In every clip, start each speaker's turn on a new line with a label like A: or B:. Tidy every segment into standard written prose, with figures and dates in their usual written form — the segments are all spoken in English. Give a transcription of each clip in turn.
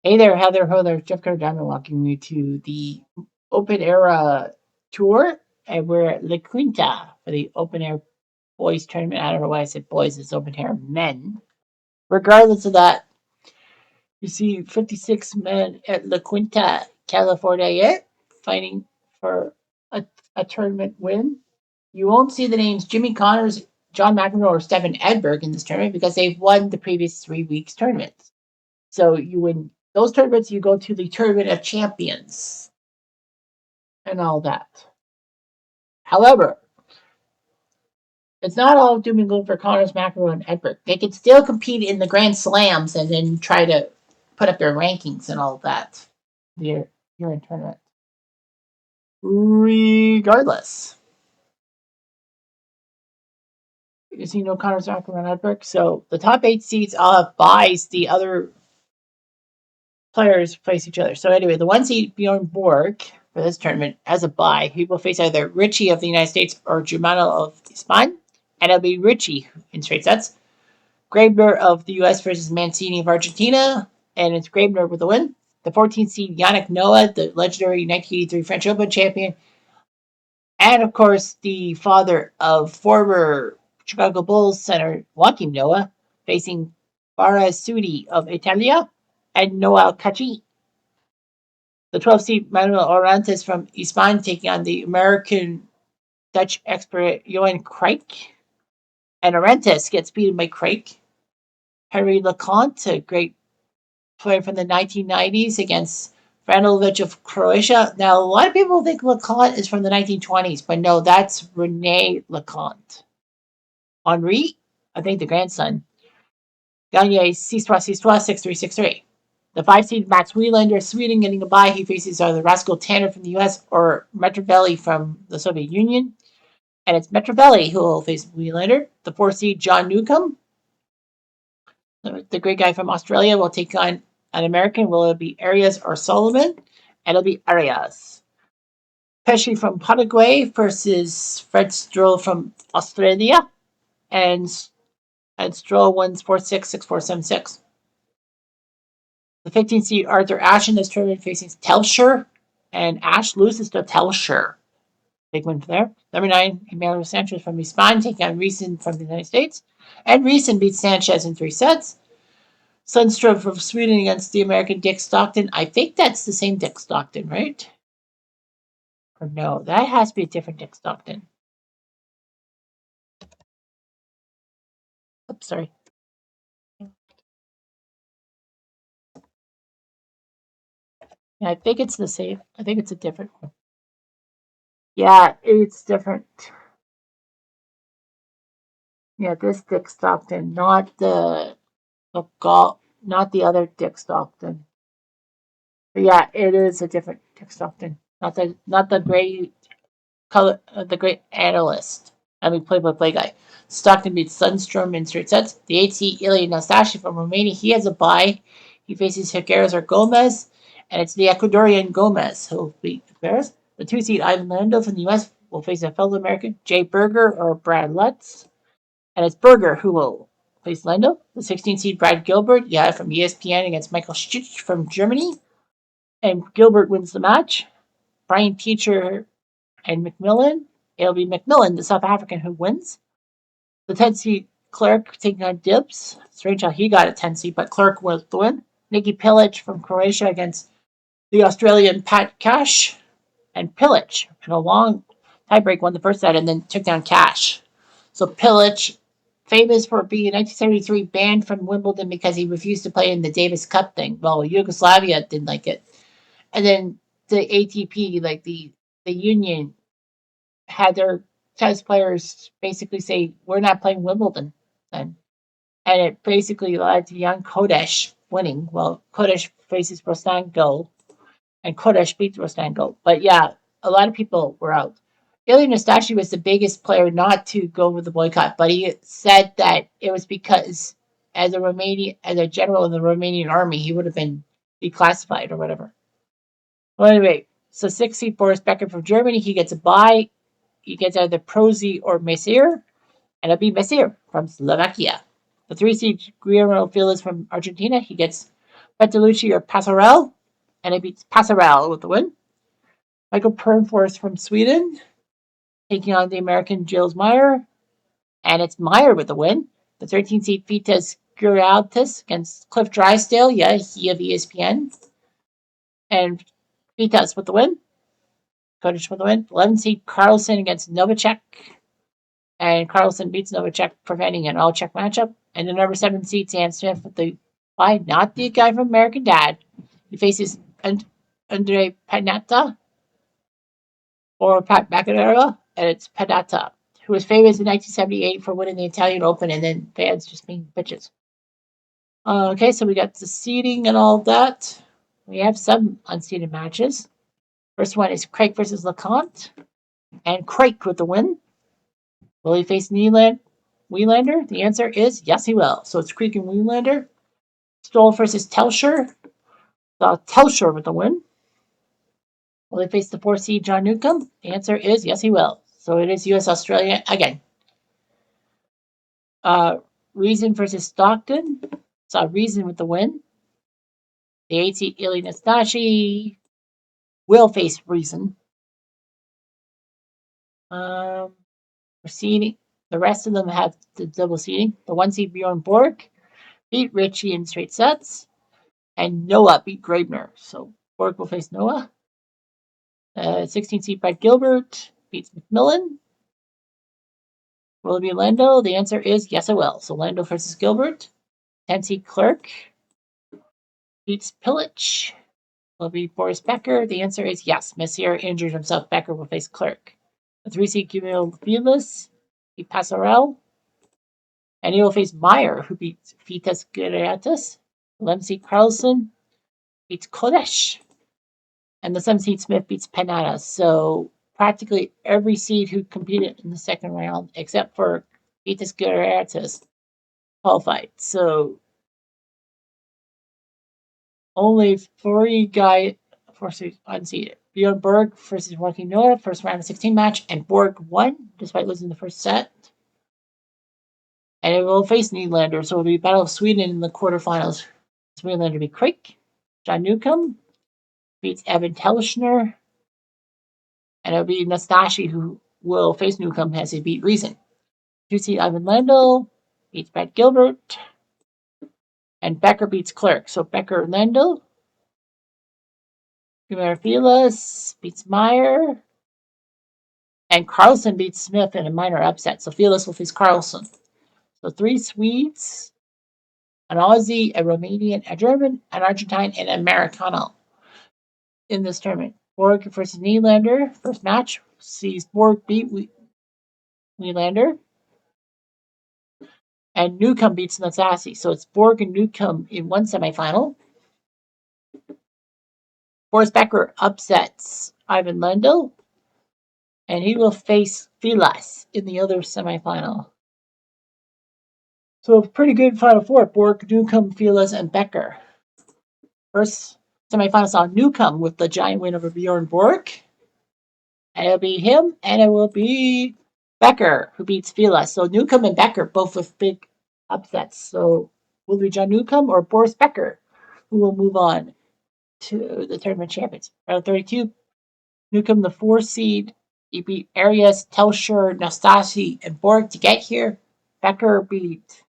A: Hey there, Heather, ho there, Jeff Cardano walking you to the Open Era Tour, and we're at La Quinta for the Open Air Boys Tournament. I don't know why I said boys, it's Open Air Men. Regardless of that, you see 56 men at La Quinta, California, fighting for a, a tournament win. You won't see the names Jimmy Connors, John McEnroe, or Stefan Edberg in this tournament because they've won the previous 3 weeks tournaments. So you win those tournaments, you go to the Tournament of Champions and all that. However, it's not all doom and gloom for Connors, McEnroe, and Edberg. They can still compete in the Grand Slams and then try to put up their rankings and all that. You're, you're in tournament. Regardless, you see no Connors, McEnroe, and Edberg. So the top 8 seeds all have buys. The other players face each other. So anyway, the 1 seed Bjorn Borg for this tournament has a bye. He will face either Richie of the United States or Germano of Spain, and it'll be Richie in straight sets. Grabner of the US versus Mancini of Argentina, and it's Grabner with the win. The 14th seed Yannick Noah, the legendary 1983 French Open champion, and of course the father of former Chicago Bulls center Joaquim Noah, facing Barasudi of Italia and Noel Kachi. The 12th seed Manuel Orantes from Spain taking on the American Dutch expert Johan Craik. And Orantes gets beaten by Craik. Henry LeConte, a great player from the 1990s against Franovic of Croatia. Now, a lot of people think LeConte is from the 1920s, but no, that's Rene LeConte. Henri, I think the grandson, Gagne 6-3, 6-3, 6-3. The 5 seed Max Wielander, Sweden, getting a bye. He faces either Rascal Tanner from the US or Metrovelli from the Soviet Union. And it's Metrovelli who will face Wielander. The 4 seed John Newcomb, the great guy from Australia, will take on an American. Will it be Arias or Solomon? And it'll be Arias. Pesci from Paraguay versus Fred Stroll from Australia. And Stroll wins 4-6, 6-4, 7-6. The 15th seed Arthur Ashe in this tournament facing Telsher, and Ashe loses to Telsher. Big win for there. Number 9, Emilio Sanchez from Spain taking on Reeson from the United States. And Reeson beats Sanchez in 3 sets. Sundstrom from Sweden against the American Dick Stockton. I think that's the same Dick Stockton, right? Or no, that has to be a different Dick Stockton. Oops, sorry. Yeah, I think it's the same. I think it's a different one. Yeah, it's different. Yeah, this Dick Stockton, not not the other Dick Stockton. But yeah, it is a different Dick Stockton. Not the great color, the great analyst. I mean, play-by-play guy. Stockton beats Sundstrom in straight sets. The 8 seed Ilya Nastasic from Romania, he has a bye. He faces Higueras or Gomez, and it's the Ecuadorian Gomez who will beat Higueras. The 2 seed Ivan Lando from the U.S. will face a fellow American, Jay Berger or Brad Lutz, and it's Berger who will face Lando. The 16 seed Brad Gilbert, yeah, from ESPN against Michael Stich from Germany, and Gilbert wins the match. Brian Teacher and McMillan. It'll be McMillan, the South African, who wins. The 10 seed Clark taking on Dibbs. Strange how he got a 10 seed, but Clark was the win. Nikki Pilic from Croatia against the Australian Pat Cash. And Pilic, in a long tiebreak, won the first set and then took down Cash. So Pilic, famous for being in 1973 banned from Wimbledon because he refused to play in the Davis Cup thing. Well, Yugoslavia didn't like it. And then the ATP, like the union, had their tennis players basically say, "We're not playing Wimbledon." Then, and it basically led to Jan Kodesh winning. Well, Kodesh faces Rostango, and Kodesh beats Rostango. But yeah, a lot of people were out. Ilya Nastasic was the biggest player not to go with the boycott, but he said that it was because as a general in the Romanian army, he would have been declassified or whatever. Well, anyway, so 6 seed Boris Becker from Germany, he gets a bye. He gets either Prozy or Messier, and it'll be Messier from Slovakia. The 3 seed Guillermo Felix from Argentina, he gets Bertolucci or Passarell, and it beats Passarell with the win. Michael Pernfors from Sweden, taking on the American Gilles Meyer, and it's Meyer with the win. The 13 seed Vitas Gurialtis against Cliff Drysdale, yeah, he of ESPN, and Vitas with the win. Kodesh with the win. 11 seed Carlson against Novacek, and Carlson beats Novacek, preventing an all-check matchup. And the number 7 seed Sam Smith with the bye, not the guy from American Dad. He faces Andre Panetta or Pat McEnroe, and it's Panetta, who was famous in 1978 for winning the Italian Open, and then fans just being bitches. Okay, so we got the seeding and all that. We have some unseeded matches. First one is Craig versus LeConte, and Craig with the win. Will he face Wielander? The answer is yes, he will. So it's Creek and Wielander. Stoll versus Telscher. Telscher with the win. Will he face the 4 seed John Newcomb? The answer is yes, he will. So it is US Australia again. Reason versus Stockton. Saw Reason with the win. The 8 seed Ili Nastasi will face Reason. Seeding. The rest of them have the double seeding. The 1 seed Bjorn Borg beat Richie in straight sets, and Noah beat Grabner. So Borg will face Noah. 16 seed Brett Gilbert beats McMillan. Will it be Lando? The answer is yes, it will. So Lando versus Gilbert. 10 seed Clerk beats Pilic. Will it be Boris Becker? The answer is yes. Messier injured himself. Becker will face Clerk. The 3 seed Camille Vilas beat Passarell. And he will face Meyer, who beats Vitas Guriatis. 11 seed Carlson beats Kodesh. And the 7 seed Smith beats Panetta. So practically every seed who competed in the second round, except for Vitas Guriatis, qualified. So only 3 guys unseeded. Bjorn Borg versus Joaquin Noah, first round of 16 match, and Borg won despite losing the first set. And it will face Nylander, so it will be Battle of Sweden in the quarterfinals. Nylander beat Craig. John Newcomb beats Evan Telschner. And it'll be Nastasi who will face Newcomb as he beat Reason. 2 seed Ivan Lendl beats Brett Gilbert. And Becker beats Clerk. So Becker Lendl. Filas beats Meyer. And Carlson beats Smith in a minor upset. So Filas will face Carlson. So 3 Swedes, an Aussie, a Romanian, a German, an Argentine, and an Americano in this tournament. Borg versus Nylander. First match sees Borg beat Nylander. And Newcomb beats Nastasi. So it's Borg and Newcomb in one semifinal. Boris Becker upsets Ivan Lendl. And he will face Filas in the other semifinal. So a pretty good Final Four. Borg, Newcomb, Filas, and Becker. First semifinal saw Newcomb with the giant win over Bjorn Borg. And it'll be him, and it will be Becker who beats Filas. So Newcomb and Becker both with big upsets. So will it be John Newcomb or Boris Becker who will move on to the tournament champions? Round 32, Newcomb, the 4 seed. He beat Arias, Telscher, Nastasi, and Borg to get here. Becker beat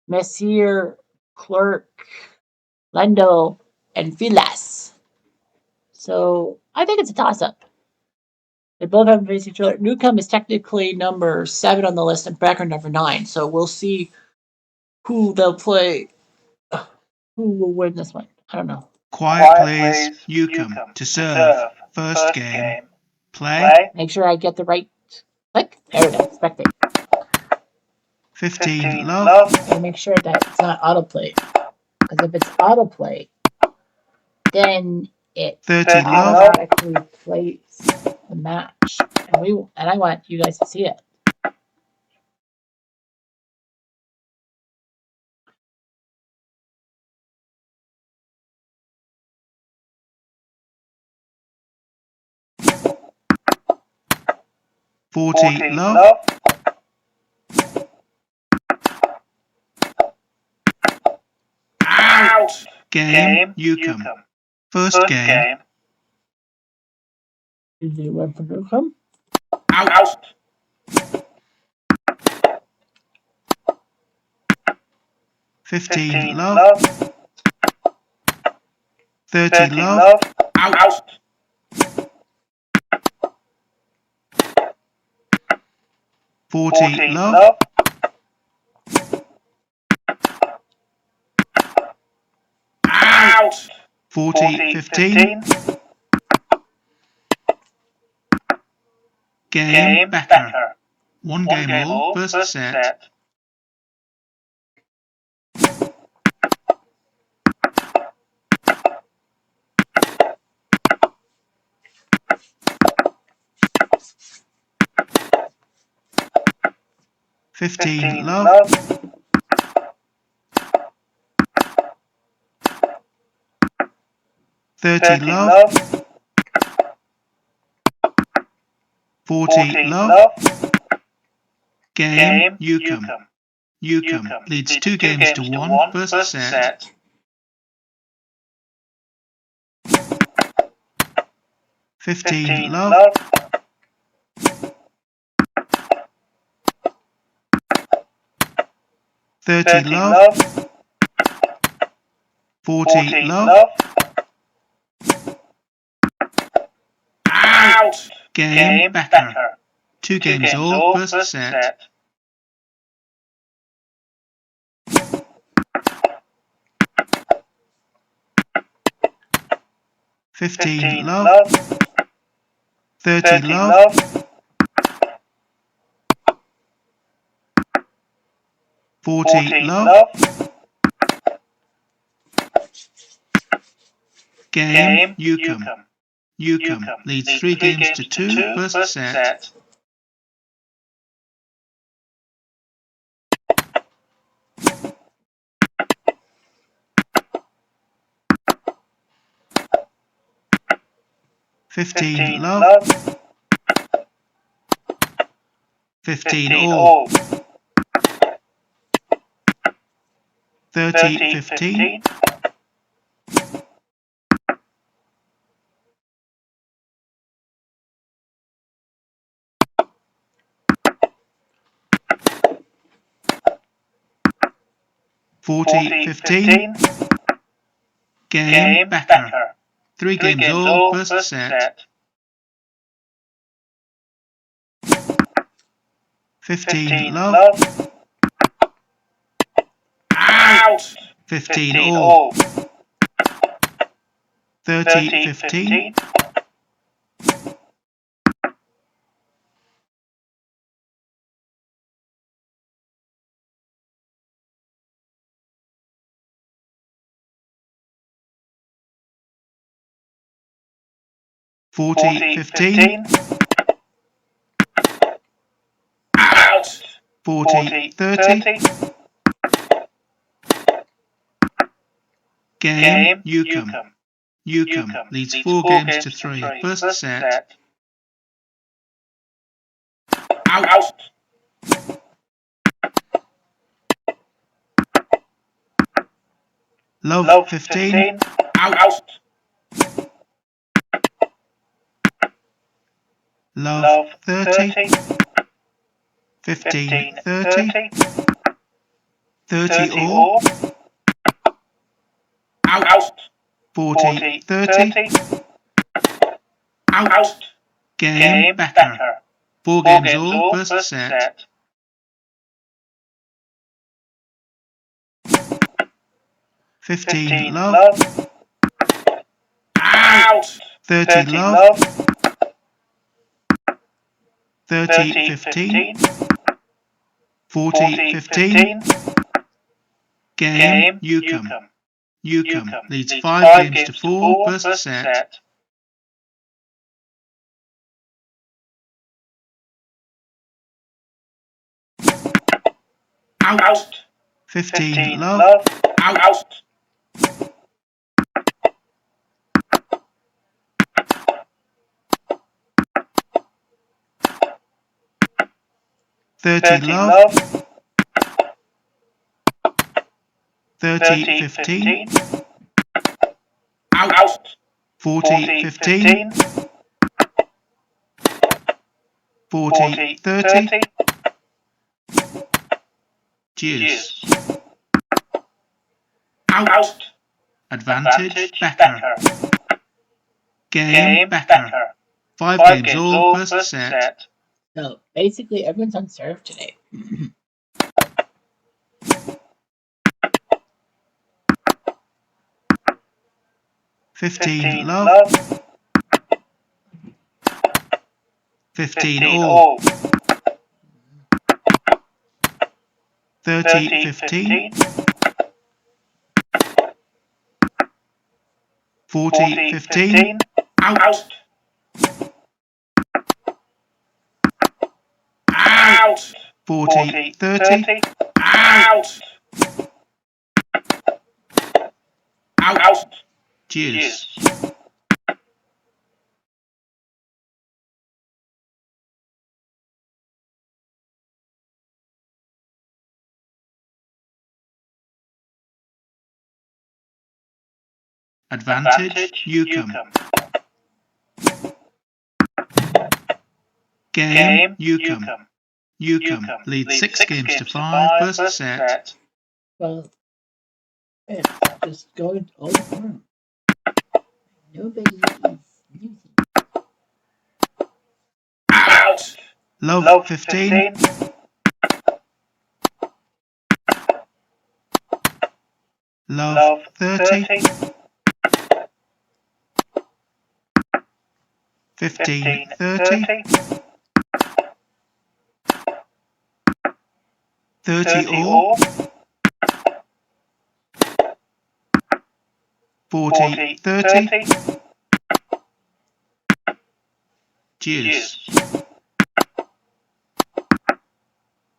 A: Messier, Clerk, Lendo, and Filas. So I think it's a toss-up. They both haven't faced each other. Newcomb is technically number 7 on the list, and Becker number 9. So we'll see who they'll play. Who will win this one? I don't know.
B: Quiet plays Newcomb to serve. First game. Play.
A: Make sure I get the right click. There we go. Expecting.
B: 15 love.
A: And make sure that it's not autoplay. Because if it's autoplay, then it
B: 30 love.
A: automatically plays the match. And I want you guys to see it.
B: $40 love. Out. Game Newcomb. First game.
A: Is it one for Newcomb?
B: Out. 15 love. 30 love. Out. 40 love. Out. 40 15. Game Becker. One game all, first set. 15 love. 30 love. 40 love. Game Newcomb. Newcomb leads 2 games to 1, first set. 15 love. 30 love. 40 love. Out. Game Becker. 2 games all, first set. 15 love. 30 love. 40 love. Game Newcomb. Newcomb leads 3 games to 2, first set. 15 love. 15 all. 30 15. 40 15. Game Becker. 3 games all, first set. 15 love. Out. 15 all. 30 15. 40 15. Out. 40 30. Game Newcomb. Newcomb leads 4 games to 3, first set. Out. Love 15. Out. Love 30. 15 30. 30 all. Out. 40 30. Out. Game Becker. 4 games all, first set. 15 love. Out. 30 love. 30 15. 40 15. Game Newcomb. Newcomb leads 5 games to 4, first set. 15 love. Out. 30 love. 30 15. Out. 40-15. 40-30. Deuce. Out. Advantage Becker. Game Becker. 5 games all, first set.
A: So basically, everyone's on serve today.
B: 15 love. 15 all. 30-15. 40-15. Out. Out. 40-30. Out. Out. Deuce. Advantage Newcomb. Game Newcomb. Newcomb leads 6 games to 5, first set.
A: Well, it's just going all the time. Nobody is losing.
B: Out. Love 15. 30. 15-30. 30 all. 40-30. Deuce.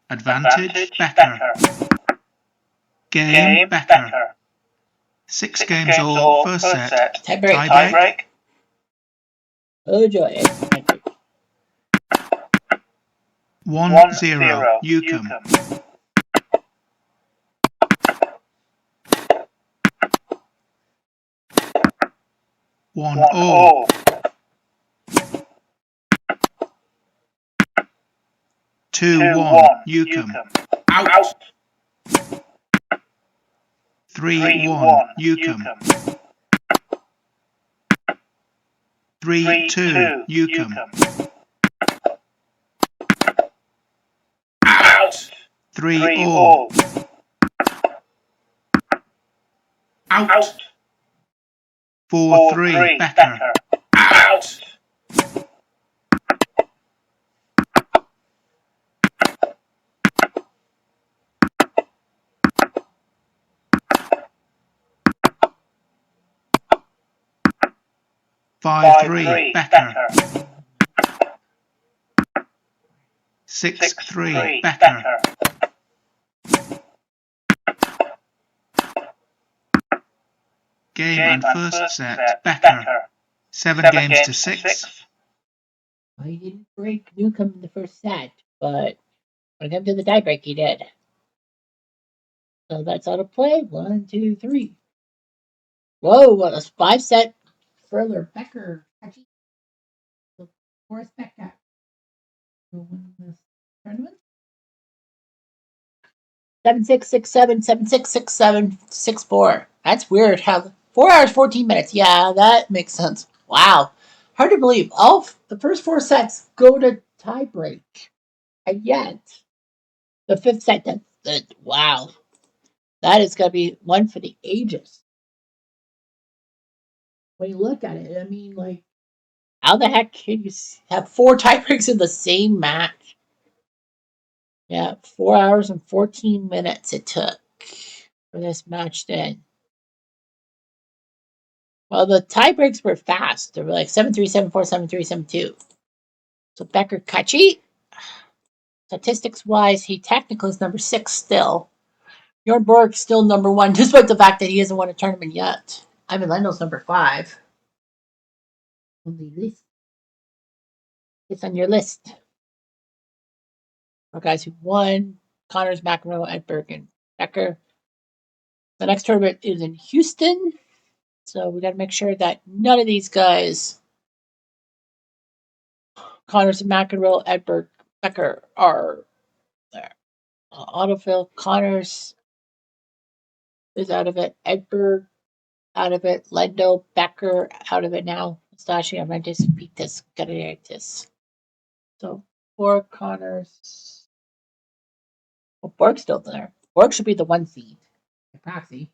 B: Advantage Becker. Game Becker. 6 games all, first set.
A: Tie break.
B: Tie break.
A: Oh joy.
B: 1-0 Newcomb. 1-all. 2-1 Newcomb. Out. 3-1 Newcomb. 3-2 Newcomb. Out. 3-all. Out. 4-3 Becker. Out. Five-three Becker. 6-3 Becker. Game and first set Becker. 7 games to 6.
A: Well, he didn't break Newcomb in the first set, but when it came to the tie break, he did. So that's out of play. 1, 2, 3. Whoa, what a 5-set further. Becker. The fourth Becker will win this tournament. 7-6, 6-7, 7-6, 6-7, 6-4. That's weird. How 4 hours, 14 minutes. Yeah, that makes sense. Wow. Hard to believe. All the first 4 sets go to tie break. And yet, the 5th set, wow. That is going to be one for the ages. When you look at it, I mean, like, how the heck can you have 4 tie breaks in the same match? Yeah, 4 hours and 14 minutes it took for this match to end. Well, the tie breaks were fast. They were like 7-3, 7-4, 7-3, 7-2. So Becker Kachi, statistics wise, he technically is number 6 still. Bjorn Borg still number 1, despite the fact that he hasn't won a tournament yet. Ivan Lendl's number 5. On the list. It's on your list. Our guys who won: Connors, McEnroe, Edberg, and Becker. The next tournament is in Houston. So we got to make sure that none of these guys, Connors, McEnroe, Edberg, Becker, are there. Autofill, Connors is out of it. Edberg out of it. Lendo, Becker out of it now. Stasha, Aventis, Vitas, Gadiatis. So four Connors. Well, Borg's still there. Borg should be the 1 seed. Proxy.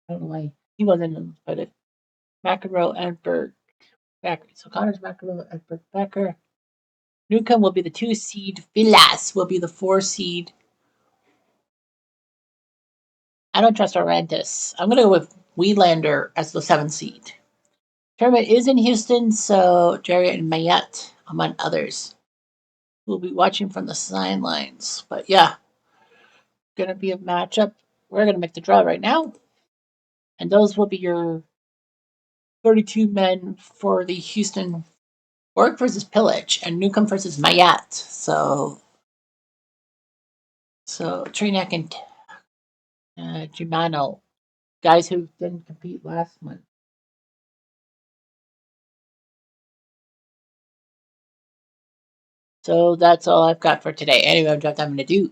A: I don't know why he wasn't in, but it. McEnroe, Edberg, Becker. So Connors, McEnroe, Edberg, Becker. Newcomb will be the 2 seed. Vilas will be the 4 seed. I don't trust Orantis. I'm going to go with Wheelander as the 7 seed. Tournament is in Houston, so Jerry and Mayette, among others, will be watching from the sidelines. But yeah, going to be a matchup. We're going to make the draw right now. And those will be your 32 men for the Houston Borg versus Pillage and Newcomb versus Mayette. So Trinak and Germano, guys who didn't compete last month. So that's all I've got for today. Anyway, what I'm going to do